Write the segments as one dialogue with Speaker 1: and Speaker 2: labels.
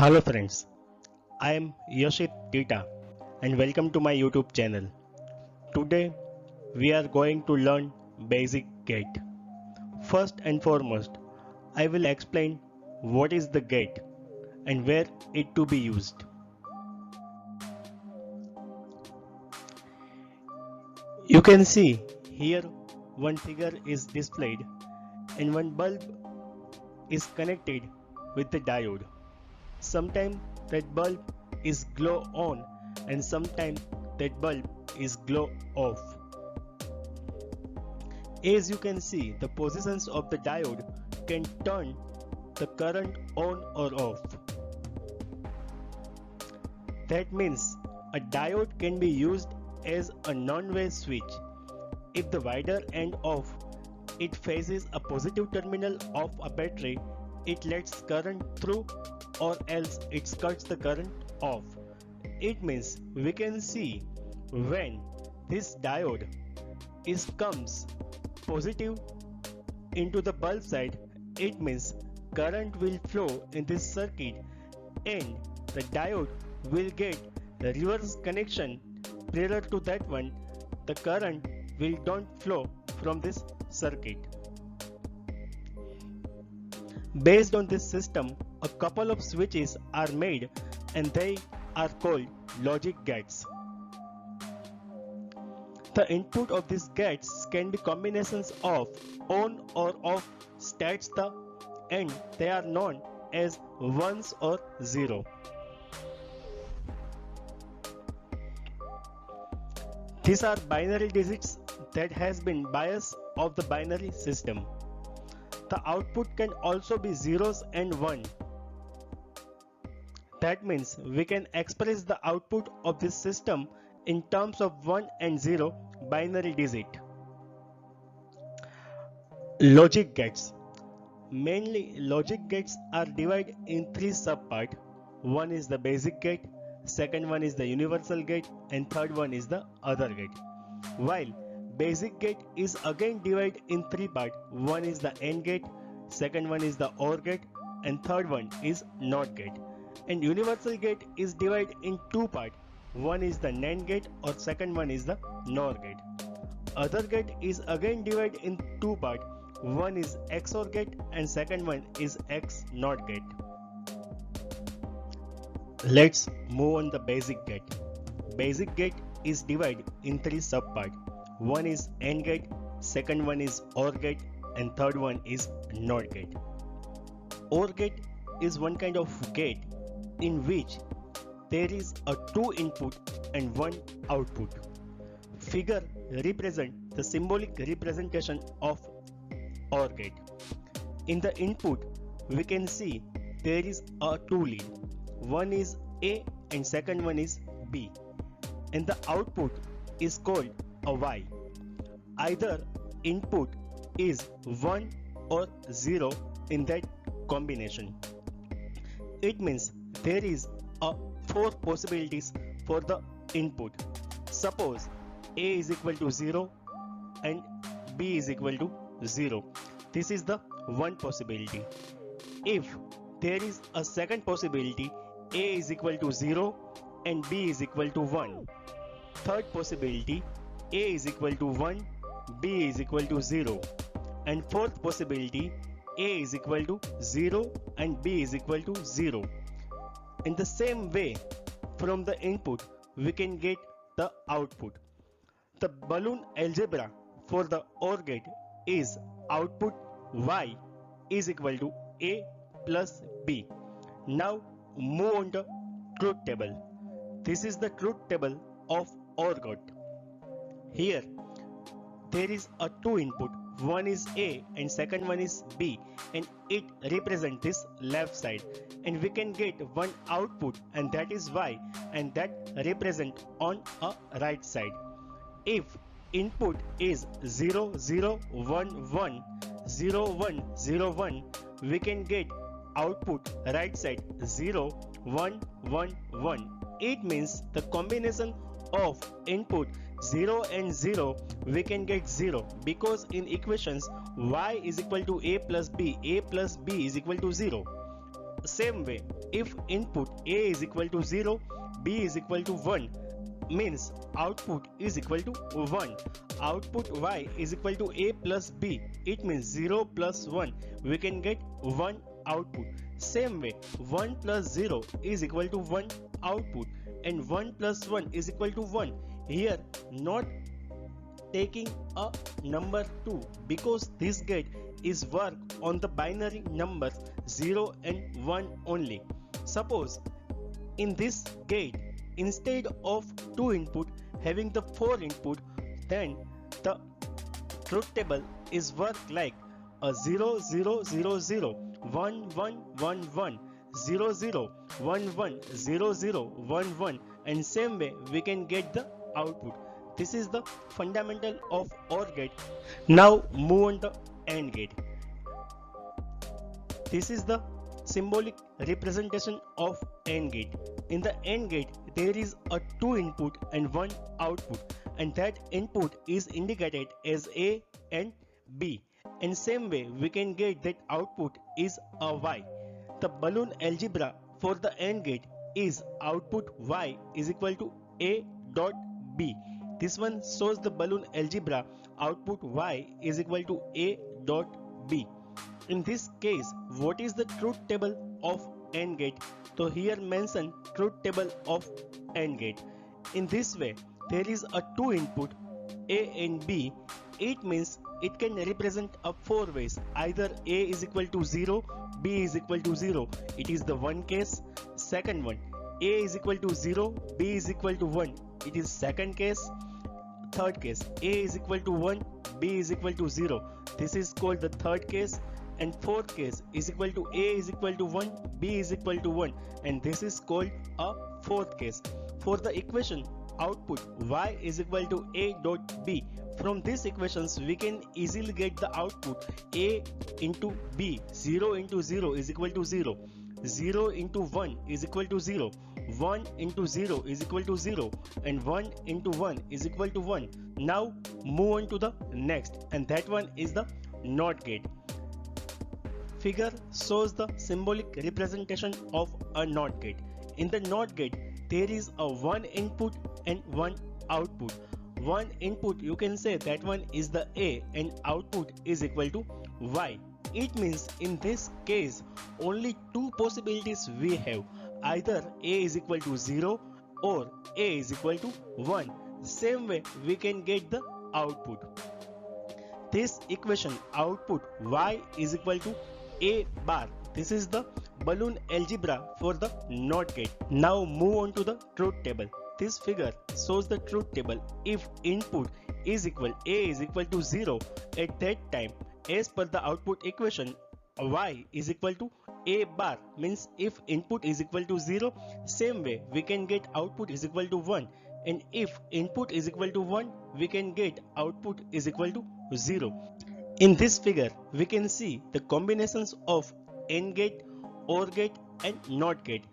Speaker 1: Hello friends, I am Yoshit Tita and welcome to my YouTube channel. Today we are going to learn basic gate. First and foremost, I will explain what is the gate and where it to be used. You can see here one figure is displayed and one bulb is connected with the diode. Sometimes that bulb is glow on and sometimes that bulb is glow off. As you can see, the positions of the diode can turn the current on or off. That means a diode can be used as a non-wave switch. If the wider end of it faces a positive terminal of a battery, it lets current through, or else it cuts the current off. It means we can see when this diode comes positive into the bulb side, it means current will flow in this circuit and the diode will get the reverse connection. Prior to that one, the current will don't flow from this circuit. Based on this system, a couple of switches are made and they are called logic gates. The input of these gates can be combinations of on or off states and they are known as ones or zero. These are binary digits that has been bias of the binary system. The output can also be zeros and 1. That means we can express the output of this system in terms of 1 and 0 binary digit. Logic gates. Mainly logic gates are divided in 3 subparts. One is the basic gate, second one is the universal gate, and third one is the other gate. While basic gate is again divided in 3 parts. One is the AND gate, second one is the OR gate, and third one is NOT gate. And universal gate is divided in 2 parts. One is the NAND gate or second one is the NOR gate. Other gate is again divided in 2 parts. One is XOR gate and second one is XNOT gate. Let's move on the basic gate. Basic gate is divided in 3 subparts. One is AND gate, second one is OR gate, and third one is NOT gate. OR gate is one kind of gate in which there is a 2 input and 1 output. Figure represent the symbolic representation of OR gate. In the input, we can see there is a 2 lead. One is A and second one is B. And the output is called a Y. Either input is 1 or 0 in that combination. It means there is 4 possibilities for the input. Suppose A is equal to 0 and B is equal to 0. This is the one possibility. If there is a second possibility, A is equal to 0 and B is equal to 1. Third possibility, A is equal to 1, B is equal to 0. And fourth possibility, A is equal to 0 and B is equal to 0. In the same way, from the input, we can get the output. The balloon algebra for the OR gate is output Y is equal to A plus B. Now move on to truth table. This is the truth table of OR gate. Here there is a 2 input. One is A and second one is B, and it represents this left side, and we can get one output and that is Y, and that represent on a right side. If input is 0 0 1 1 0 1 0 1, we can get output right side 0 1 1 1. It means the combination of input 0 and 0, we can get 0 because in equations y is equal to a plus b is equal to 0. Same way, if input A is equal to 0, B is equal to 1, means output is equal to 1. Output Y is equal to A plus B. It means 0 plus 1. We can get 1 output. Same way, 1 plus 0 is equal to 1 output, and 1 plus 1 is equal to 1. Here not taking a number 2 because this gate is work on the binary numbers 0 and 1 only. Suppose in this gate, instead of 2 input having the 4 input, then the truth table is work like a 0 0 0 0 1 1 1 1 0 0 1 1 0 0 1 1, and same way we can get the output. This is the fundamental of OR gate. Now move on the AND gate. This is the symbolic representation of AND gate. In the AND gate, there is a 2 input and 1 output, and that input is indicated as A and B. In same way, we can get that output is a Y. The balloon algebra for the AND gate is output Y is equal to A dot B. This one shows the balloon algebra output Y is equal to A dot B. In this case, what is the truth table of AND gate? So here mention truth table of AND gate. In this way, there is a 2 input A and B. It means it can represent up 4 ways. Either A is equal to 0, B is equal to 0. It is the one case. Second one, A is equal to 0, B is equal to 1. It is second case. Third case, A is equal to 1, B is equal to 0. This is called the third case. And fourth case is equal to A is equal to 1, B is equal to 1, and this is called a fourth case. For the equation output Y is equal to A dot B, from these equations we can easily get the output A into B. 0 into 0 is equal to 0, 0 into 1 is equal to 0, 1 into 0 is equal to 0, and 1 into 1 is equal to 1. Now move on to the next, and that one is the NOT gate. Figure shows the symbolic representation of a NOT gate. In the NOT gate, there is a 1 input and 1 output. 1 input, you can say that one is the A, and output is equal to Y. It means in this case only 2 possibilities we have. Either A is equal to 0 or A is equal to 1. Same way we can get the output. This equation output Y is equal to A bar. This is the balloon algebra for the NOT gate. Now move on to the truth table. This figure shows the truth table. If input is equal A is equal to 0, at that time as per the output equation Y is equal to A bar, means if input is equal to 0, same way we can get output is equal to 1, and if input is equal to 1, we can get output is equal to 0. In this figure, we can see the combinations of AND gate, OR gate and NOT gate.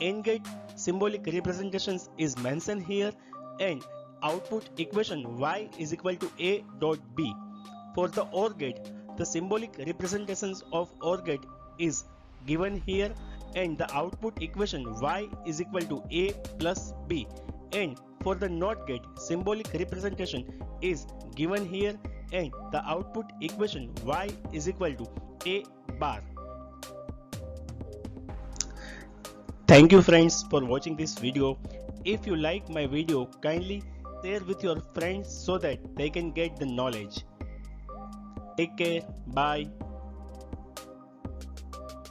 Speaker 1: AND gate symbolic representations is mentioned here, and output equation Y is equal to A dot B. For the OR gate, the symbolic representations of OR gate is given here, and the output equation Y is equal to A plus B. And for the NOT gate, symbolic representation is given here, and the output equation Y is equal to A bar. Thank you friends for watching this video. If you like my video, kindly share with your friends so that they can get the knowledge. Take care. Bye.